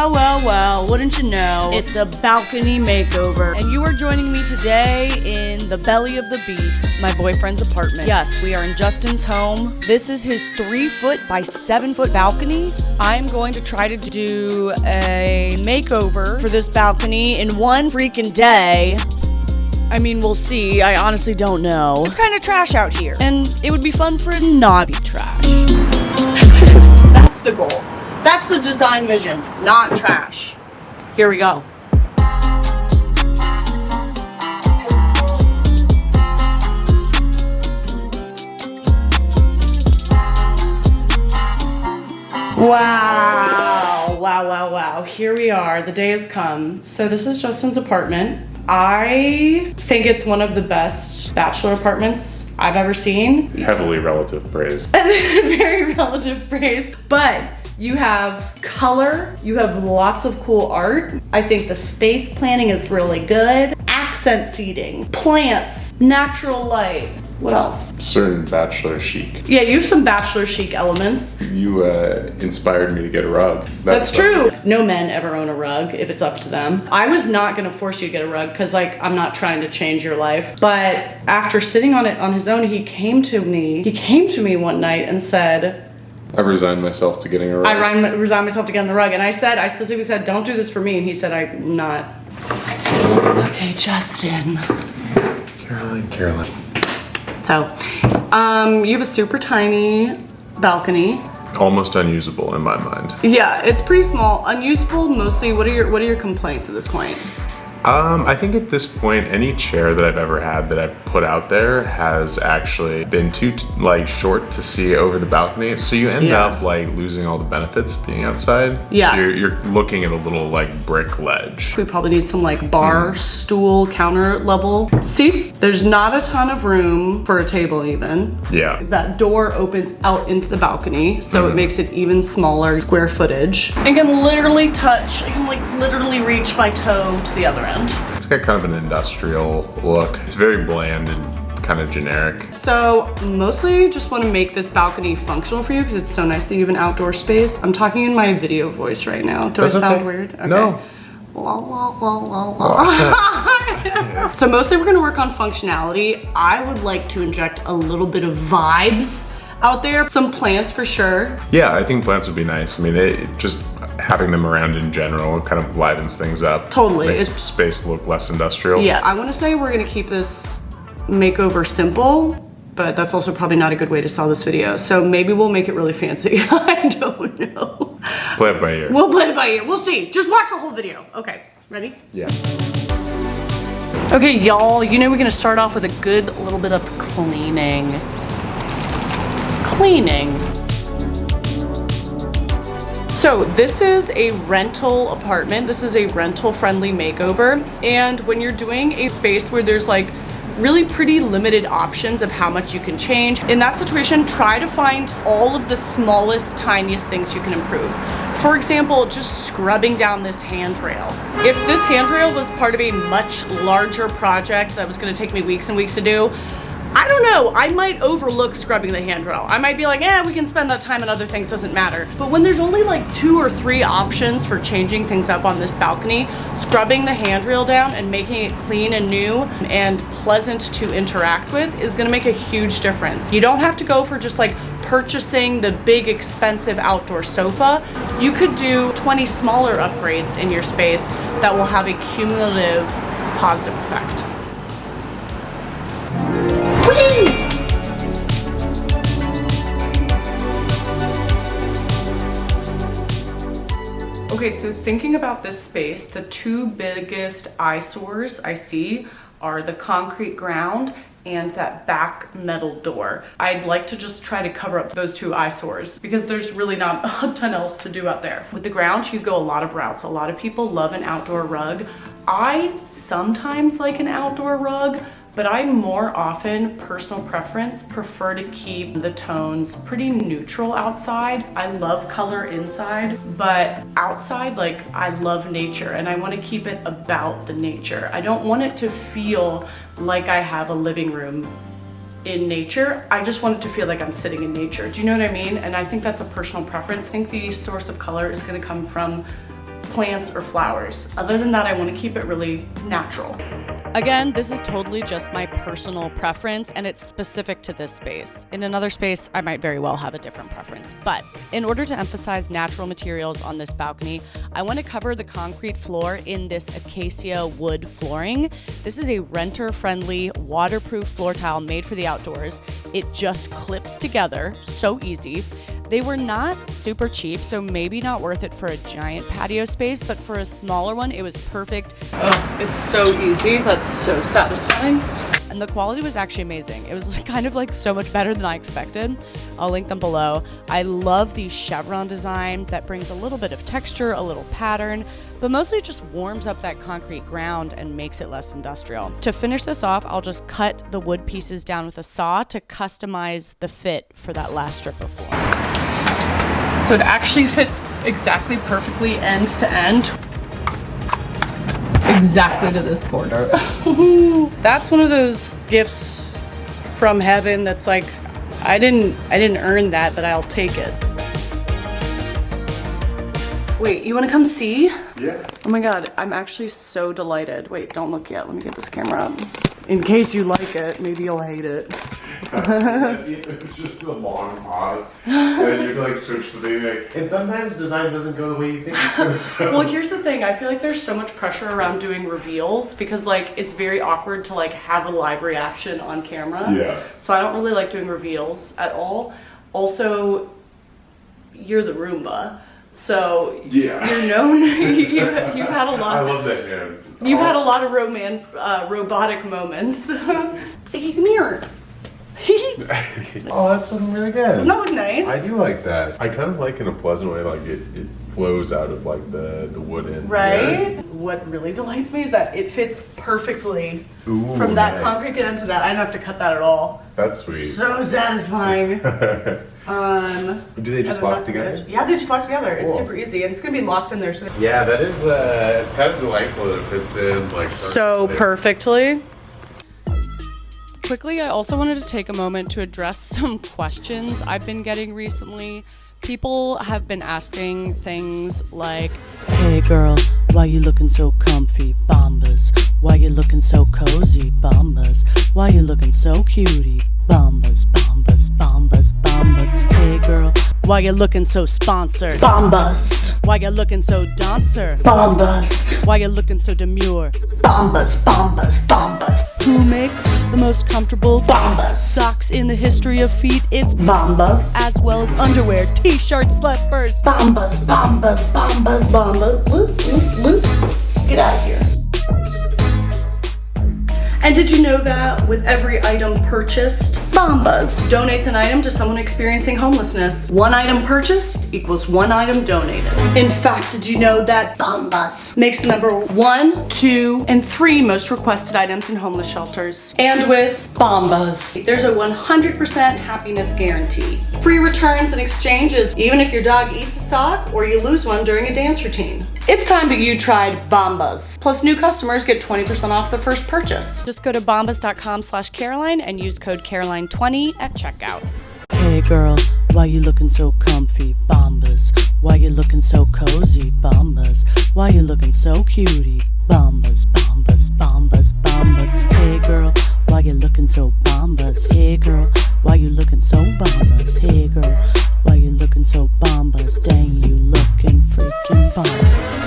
Well, wouldn't you know, it's a balcony makeover. And you are joining me today in the belly of the beast, my boyfriend's apartment. Yes, we are in Justin's home. This is his 3-foot by 7-foot balcony. I'm going to try to do a makeover for this balcony in one freaking day. I mean, we'll see. I honestly don't know. It's kind of trash out here, and it would be fun for it to not be trash. That's the goal. That's the design vision, not trash. Here we go. Wow. Here we are. The day has come. So this is Justin's apartment. I think it's one of the best bachelor apartments I've ever seen. Heavily relative praise. Very relative praise. But you have color, you have lots of cool art. I think the space planning is really good. Accent seating, plants, natural light. What else? Certain bachelor chic. Yeah, you have some bachelor chic elements. You inspired me to get a rug. That's true. No men ever own a rug if it's up to them. I was not gonna force you to get a rug because I'm not trying to change your life. But after sitting on it on his own, he came to me one night and said, I resigned myself to getting a rug. I resigned myself to getting the rug. And I specifically said, don't do this for me. And he said, I'm not. Okay, Justin. Caroline. So, you have a super tiny balcony. Almost unusable in my mind. Yeah, it's pretty small. Unusable mostly. What are your complaints at this point? I think at this point, any chair that I've ever had that I've put out there has actually been too short to see over the balcony. So you end up losing all the benefits of being outside. Yeah. So you're looking at a little brick ledge. We probably need some bar, stool, counter level seats. There's not a ton of room for a table even. Yeah. That door opens out into the balcony, so it makes it even smaller square footage. I can literally literally reach my toe to the other end. It's got kind of an industrial look. It's very bland and kind of generic. So mostly just want to make this balcony functional for you because it's so nice that you have an outdoor space. I'm talking in my video voice right now. Do I sound weird? Okay. No. So mostly we're going to work on functionality. I would like to inject a little bit of vibes out there. Some plants for sure. Yeah, I think plants would be nice. I mean, just having them around in general kind of livens things up. Totally. Makes space look less industrial. Yeah, I want to say we're going to keep this makeover simple, but that's also probably not a good way to sell this video. So maybe we'll make it really fancy. I don't know. Play it by ear. We'll play it by ear. We'll see. Just watch the whole video. Okay, ready? Yeah. Okay, y'all, we're going to start off with a good little bit of cleaning. So this is a rental apartment. This is a rental friendly makeover. And when you're doing a space where there's really pretty limited options of how much you can change, in that situation, try to find all of the smallest, tiniest things you can improve. For example, just scrubbing down this handrail. If this handrail was part of a much larger project that was gonna take me weeks and weeks to do, I don't know, I might overlook scrubbing the handrail. I might be like, we can spend that time on other things, doesn't matter. But when there's only 2 or 3 options for changing things up on this balcony, scrubbing the handrail down and making it clean and new and pleasant to interact with is gonna make a huge difference. You don't have to go for just purchasing the big expensive outdoor sofa. You could do 20 smaller upgrades in your space that will have a cumulative positive effect. Okay, so thinking about this space, the 2 biggest eyesores I see are the concrete ground and that back metal door. I'd like to just try to cover up those 2 eyesores because there's really not a ton else to do out there. With the ground, you go a lot of routes. A lot of people love an outdoor rug. I sometimes like an outdoor rug, but I more often, personal preference, prefer to keep the tones pretty neutral outside. I love color inside, but outside, I love nature and I want to keep it about the nature. I don't want it to feel like I have a living room in nature. I just want it to feel like I'm sitting in nature. Do you know what I mean? And I think that's a personal preference. I think the source of color is going to come from plants or flowers. Other than that, I want to keep it really natural. Again, this is totally just my personal preference and it's specific to this space. In another space, I might very well have a different preference. But in order to emphasize natural materials on this balcony, I want to cover the concrete floor in this acacia wood flooring. This is a renter-friendly, waterproof floor tile made for the outdoors. It just clips together, so easy. They were not super cheap, so maybe not worth it for a giant patio space, but for a smaller one, it was perfect. Oh, it's so easy. That's so satisfying. And the quality was actually amazing. It was kind of like so much better than I expected. I'll link them below. I love the chevron design that brings a little bit of texture, a little pattern, but mostly just warms up that concrete ground and makes it less industrial. To finish this off, I'll just cut the wood pieces down with a saw to customize the fit for that last strip of floor. So it actually fits exactly perfectly end to end. Exactly to this border. That's one of those gifts from heaven that's like, I didn't earn that, but I'll take it. Wait, you wanna come see? Yeah. Oh my God, I'm actually so delighted. Wait, don't look yet. Let me get this camera up. In case you like it, maybe you'll hate it. It's just a long pause. And then you have to like search the video. And sometimes design doesn't go the way you think it's gonna go. Well, here's the thing. I feel like there's so much pressure around doing reveals because like it's very awkward to like have a live reaction on camera. Yeah. So I don't really like doing reveals at all. Also, you're the Roomba. So Yeah. you're known. you've had a lot. I love that hands. You've had a lot of robotic moments. Hey, come here. Oh, that's looking really good. Doesn't that look nice? I do like that. I kind of like in a pleasant way, like it flows out of like the wood in. Right? Here. What really delights me is that it fits perfectly Ooh, from that nice. concrete end to that. I don't have to cut that at all. That's sweet. So satisfying. Do they just lock together? Good. Yeah, they just lock together. It's Cool. super easy, and it's gonna be locked in there. So, Yeah, that is. It's kind of delightful that it fits in like so perfectly. Quickly, I also wanted to take a moment to address some questions I've been getting recently. People have been asking things like, "Hey girl, why you looking so comfy, bombas? Why you looking so cozy, bombas? Why you looking so cutie, bombas, bombas, bombas, bombas? Hey girl, why you looking so sponsored, bombas? Why you looking so dancer, bombas? Why you looking so demure, bombas, bombas, bombas? Who makes the most comfortable bombas socks in the history of feet? It's bombas, as well as underwear, t-shirts, slippers, bombas, bombas, bombas, bombas. Whoop, whoop, whoop. Get out of here. And did you know that with every item purchased, Bombas donates an item to someone experiencing homelessness? One item purchased equals one item donated. In fact, did you know that Bombas makes the number 1, 2, and 3 most requested items in homeless shelters? And with Bombas, there's a 100% happiness guarantee. Free returns and exchanges, even if your dog eats a sock or you lose one during a dance routine. It's time that you tried Bombas. Plus, new customers get 20% off the first purchase. Just go to bombas.com/Caroline and use code Caroline20 at checkout. Hey girl, why you looking so comfy, bombas? Why you looking so cozy, bombas? Why you looking so cutie, bombas, bombas, bombas, bombas? Hey girl, why you looking so bombas? Hey girl, why you looking so bombas? Hey girl, why you looking so bombas? Dang, you looking freaking bombas.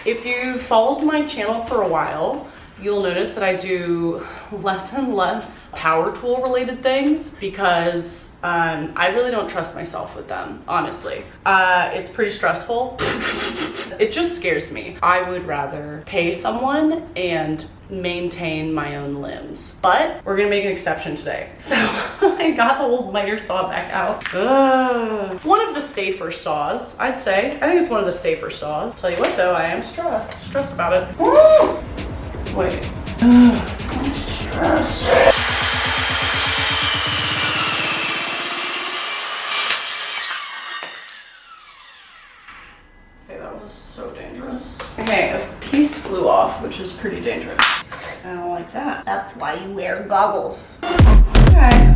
If you've followed my channel for a while, you'll notice that I do less and less power tool related things because I really don't trust myself with them, honestly. It's pretty stressful. It just scares me. I would rather pay someone and maintain my own limbs. But we're gonna make an exception today. So I got the old miter saw back out. One of the safer saws, I'd say. I think it's one of the safer saws. Tell you what though, I am stressed about it. Woo! Wait. I'm stressed. Okay, that was so dangerous. Okay, a piece flew off, which is pretty dangerous. I don't like that. That's why you wear goggles. Okay.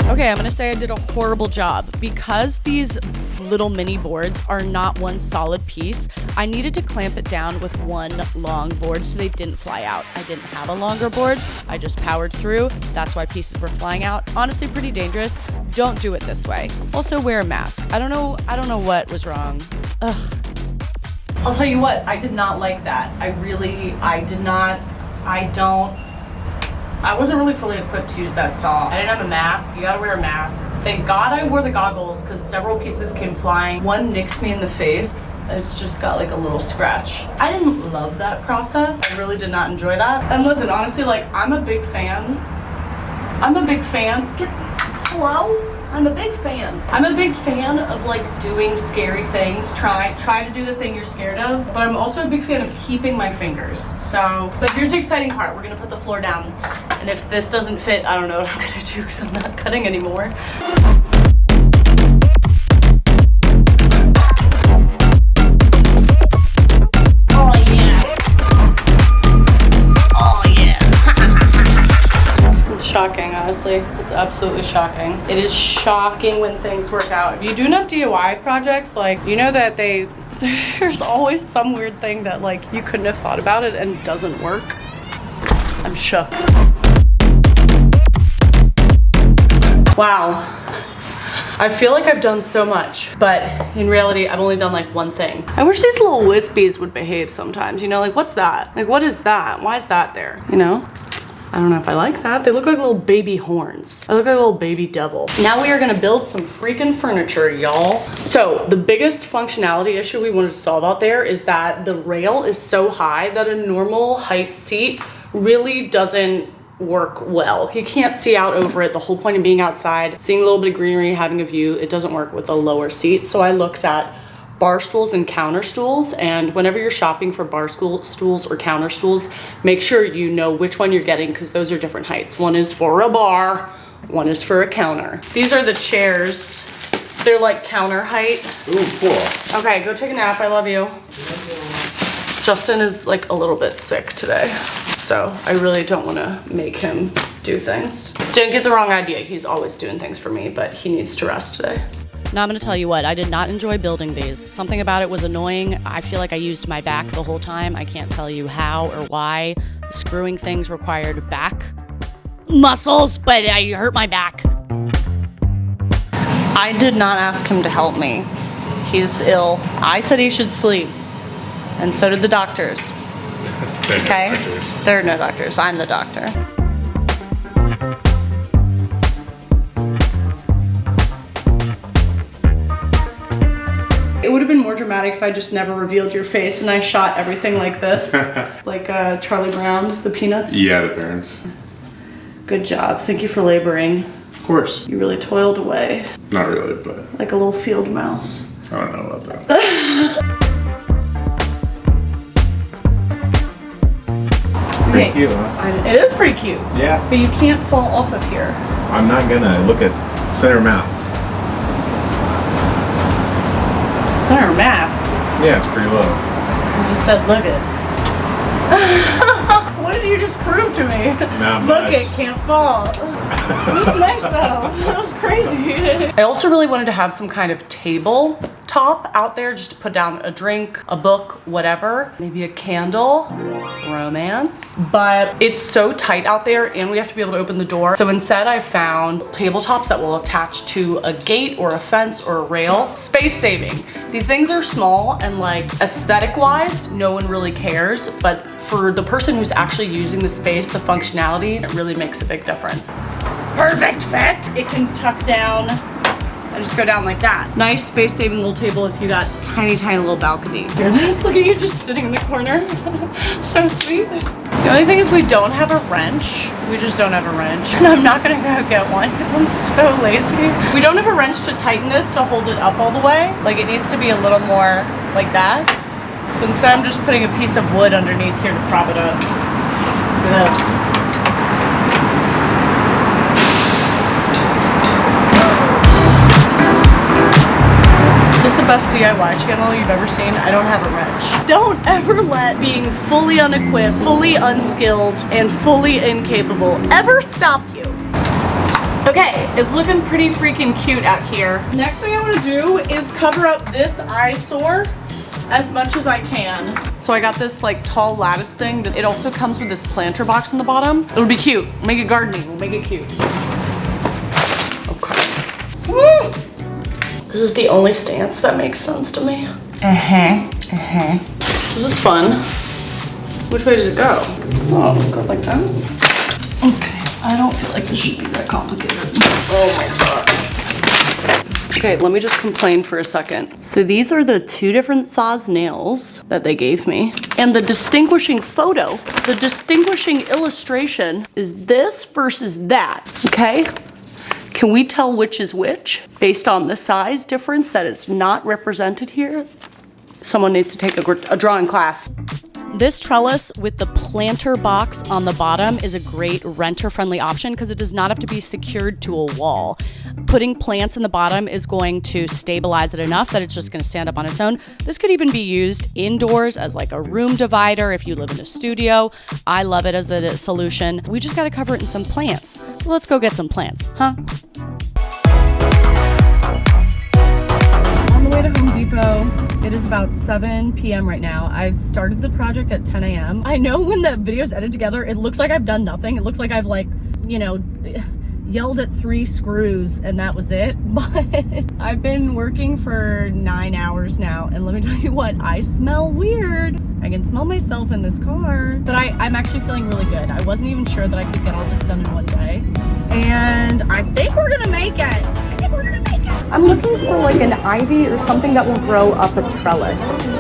Okay, I'm gonna say I did a horrible job. Because these little mini boards are not one solid piece, I needed to clamp it down with one long board so they didn't fly out. I didn't have a longer board, I just powered through. That's why pieces were flying out. Honestly, pretty dangerous. Don't do it this way. Also, wear a mask. I don't know what was wrong. Ugh. I'll tell you what, I did not like that. I wasn't really fully equipped to use that saw. I didn't have a mask. You gotta wear a mask. Thank God I wore the goggles because several pieces came flying. One nicked me in the face. It's just got like a little scratch. I didn't love that process. I really did not enjoy that. And listen, honestly, like I'm a big fan. Hello? I'm a big fan of like doing scary things. Try to do the thing you're scared of, but I'm also a big fan of keeping my fingers. So, but here's the exciting part. We're gonna put the floor down. And if this doesn't fit, I don't know what I'm gonna do because I'm not cutting anymore. Shocking, honestly. It's absolutely shocking. It is shocking when things work out. If you do enough DIY projects, like, you know that there's always some weird thing that like you couldn't have thought about it and doesn't work. I'm shook. Wow. I feel like I've done so much, but in reality, I've only done like one thing. I wish these little wispies would behave sometimes, you know, like what's that? Like what is that? Why is that there? You know? I don't know if I like that. They look like little baby horns. I look like a little baby devil. Now we are gonna build some freaking furniture, y'all. So the biggest functionality issue we wanted to solve out there is that the rail is so high that a normal height seat really doesn't work well. You can't see out over it. The whole point of being outside, seeing a little bit of greenery, having a view, it doesn't work with a lower seat. So I looked at bar stools and counter stools, and whenever you're shopping for bar stools or counter stools, make sure you know which one you're getting because those are different heights. One is for a bar, one is for a counter. These are the chairs. They're like counter height. Ooh, cool. Okay, go take a nap. I love you. Justin is like a little bit sick today, so I really don't want to make him do things. Don't get the wrong idea. He's always doing things for me, but he needs to rest today. Now I'm gonna tell you what, I did not enjoy building these. Something about it was annoying. I feel like I used my back the whole time. I can't tell you how or why. Screwing things required back muscles, but I hurt my back. I did not ask him to help me. He's ill. I said he should sleep, and so did the doctors. Okay? There are no doctors. I'm the doctor. It would have been more dramatic if I just never revealed your face and I shot everything like this. Like Charlie Brown, the Peanuts. Yeah, the parents. Good job. Thank you for laboring. Of course. You really toiled away. Not really, but like a little field mouse. I don't know about that. Pretty cute, huh? It is pretty cute. Yeah. But you can't fall off of here. I'm not gonna look at center mouse. Center mass. Yeah, it's pretty low. I just said look it. What did you just prove to me? Not Look much. it, can't fall. It was nice though. That was crazy. I also really wanted to have some kind of table top out there just to put down a drink, a book, whatever. Maybe a candle, romance. But it's so tight out there and we have to be able to open the door. So instead I found tabletops that will attach to a gate or a fence or a rail. Space saving. These things are small and like aesthetic wise, no one really cares. But for the person who's actually using the space, the functionality, it really makes a big difference. Perfect fit. It can tuck down. I just go down like that. Nice space-saving little table if you got tiny, tiny little balcony. Hear this? Look at you just sitting in the corner. So sweet. The only thing is we don't have a wrench. We just don't have a wrench. And I'm not gonna go get one because I'm so lazy. We don't have a wrench to tighten this to hold it up all the way. Like it needs to be a little more like that. So instead I'm just putting a piece of wood underneath here to prop it up. Look at this. Is this the best DIY channel you've ever seen. I don't have a wrench. Don't ever let being fully unequipped, fully unskilled, and fully incapable ever stop you. Okay, it's looking pretty freaking cute out here. Next thing I want to do is cover up this eyesore as much as I can. So I got this like tall lattice thing. It also comes with this planter box on the bottom. It'll be cute. We'll make it gardening. We'll make it cute. Okay. Woo! This is the only stance that makes sense to me. This is fun. Which way does it go? Oh, go like that. Okay. I don't feel like this should be that complicated. Oh my god. Okay, let me just complain for a second. So these are the two different 𝗍𝗓 nails that they gave me. And the distinguishing photo, the distinguishing illustration is this versus that, okay? Can we tell which is which based on the size difference that is not represented here? Someone needs to take a drawing class. This trellis with the planter box on the bottom is a great renter-friendly option because it does not have to be secured to a wall. Putting plants in the bottom is going to stabilize it enough that it's just going to stand up on its own. This could even be used indoors as like a room divider if you live in a studio. I love it as a solution. We just got to cover it in some plants. So let's go get some plants, huh? On the way to Home Depot. It is about 7 p.m. right now. I started the project at 10 a.m. I know when the video's edited together, it looks like I've done nothing. It looks like I've like, you know, yelled at 3 screws and that was it. But I've been working for 9 hours now. And let me tell you what, I smell weird. I can smell myself in this car. But I'm actually feeling really good. I wasn't even sure that I could get all this done in one day. And I think we're gonna make it. I'm looking for like an ivy or something that will grow up a trellis.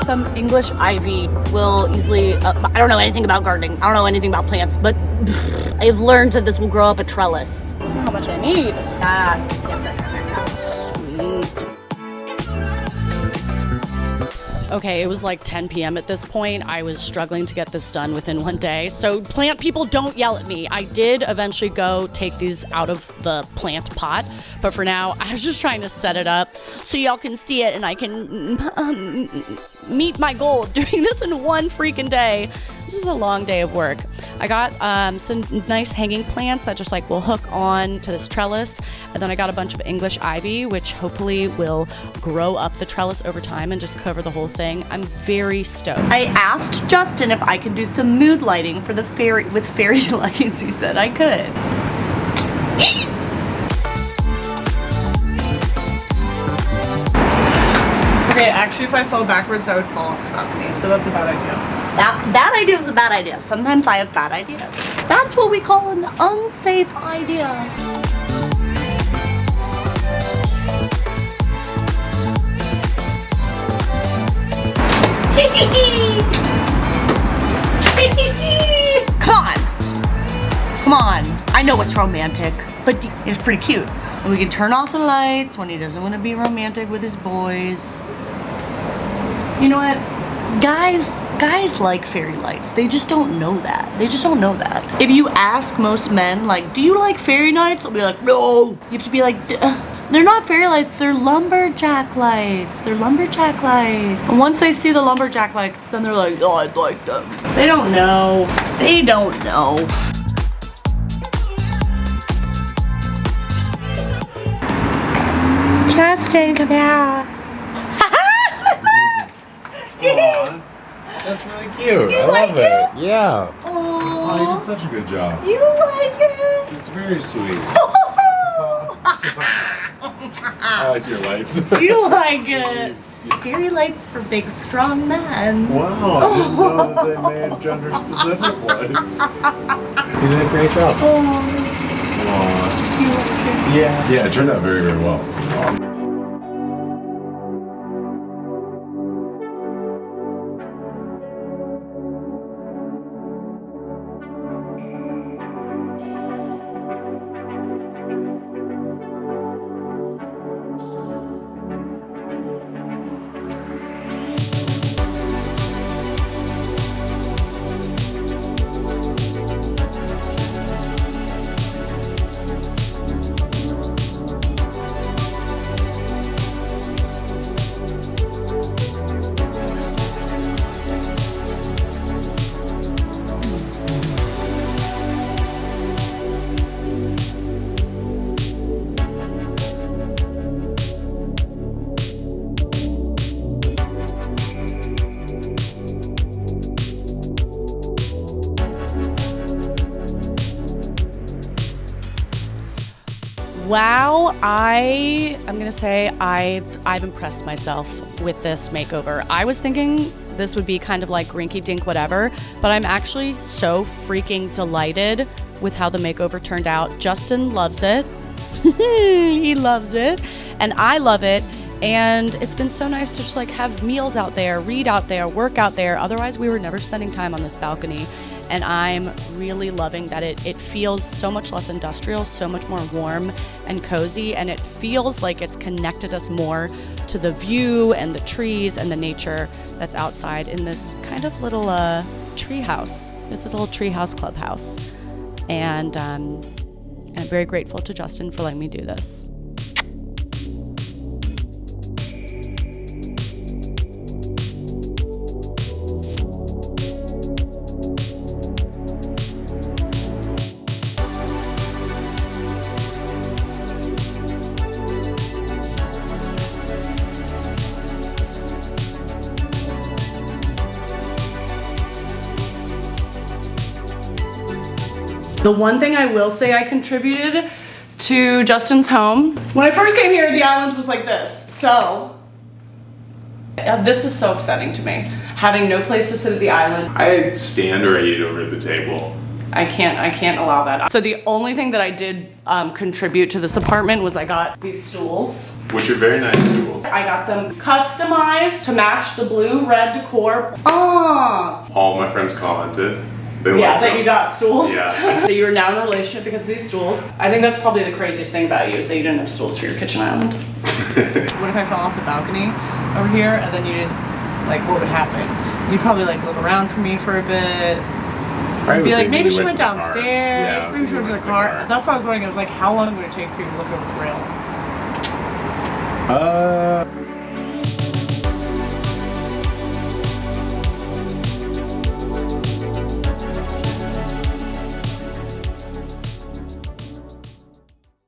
Some English ivy will easily, I don't know anything about gardening. I don't know anything about plants, but I've learned that this will grow up a trellis. How much I need? Yes. Sweet. Okay, it was like 10 p.m. at this point. I was struggling to get this done within one day. So plant people, don't yell at me. I did eventually go take these out of the plant pot. But for now, I was just trying to set it up so y'all can see it and I can meet my goal of doing this in one freaking day. This is a long day of work. I got some nice hanging plants that just like will hook on to this trellis. And then I got a bunch of English ivy, which hopefully will grow up the trellis over time and just cover the whole thing. I'm very stoked. I asked Justin if I could do some mood lighting for the fairy lights. He said I could. Okay, actually if I fell backwards, I would fall off the balcony, so that's a bad idea. That idea is a bad idea. Sometimes I have bad ideas. That's what we call an unsafe idea. Come on. I know it's romantic, but it's pretty cute. And we can turn off the lights when he doesn't want to be romantic with his boys. You know what? Guys like fairy lights. They just don't know that. They just don't know that. If you ask most men, like, do you like fairy lights? They'll be like, no. You have to be like, they're not fairy lights, they're lumberjack lights. They're lumberjack lights. And once they see the lumberjack lights, then they're like, oh, I like them. They don't know. They don't know. Justin, come here. Aww, that's really cute. I love it. Yeah. Oh, you did such a good job. You like it? It's very sweet. I like your lights. You like it? Fairy lights for big, strong men. Wow, I didn't know that they made gender-specific lights. You did a great job. Aww. Aww. You like it? Yeah. Yeah, it turned out very, very well. Wow, I'm gonna say I've impressed myself with this makeover. I was thinking this would be kind of like rinky dink whatever, but I'm actually so freaking delighted with how the makeover turned out. Justin loves it. He loves it, and I love it. And it's been so nice to just like have meals out there, read out there, work out there. Otherwise, we were never spending time on this balcony. And I'm really loving that it feels so much less industrial, so much more warm and cozy, and it feels like it's connected us more to the view and the trees and the nature that's outside in this kind of little tree house. It's a little tree house clubhouse. And I'm very grateful to Justin for letting me do this. The one thing I will say I contributed to Justin's home, when I first came here, the island was like this. So, this is so upsetting to me, having no place to sit at the island. I stand or I eat over at the table. I can't allow that. So the only thing that I did contribute to this apartment was I got these stools. Which are very nice stools. I got them customized to match the blue-red decor. All my friends commented. Yeah, that you got stools. Yeah. That you are now in a relationship because of these stools. I think that's probably the craziest thing about you is that you didn't have stools for your kitchen island. What if I fell off the balcony over here and then you didn't, like, what would happen? You'd probably like look around for me for a bit. You'd be like, maybe she went downstairs, Yeah, maybe she went to the car. That's what I was wondering. I was like, how long would it take for you to look over the rail?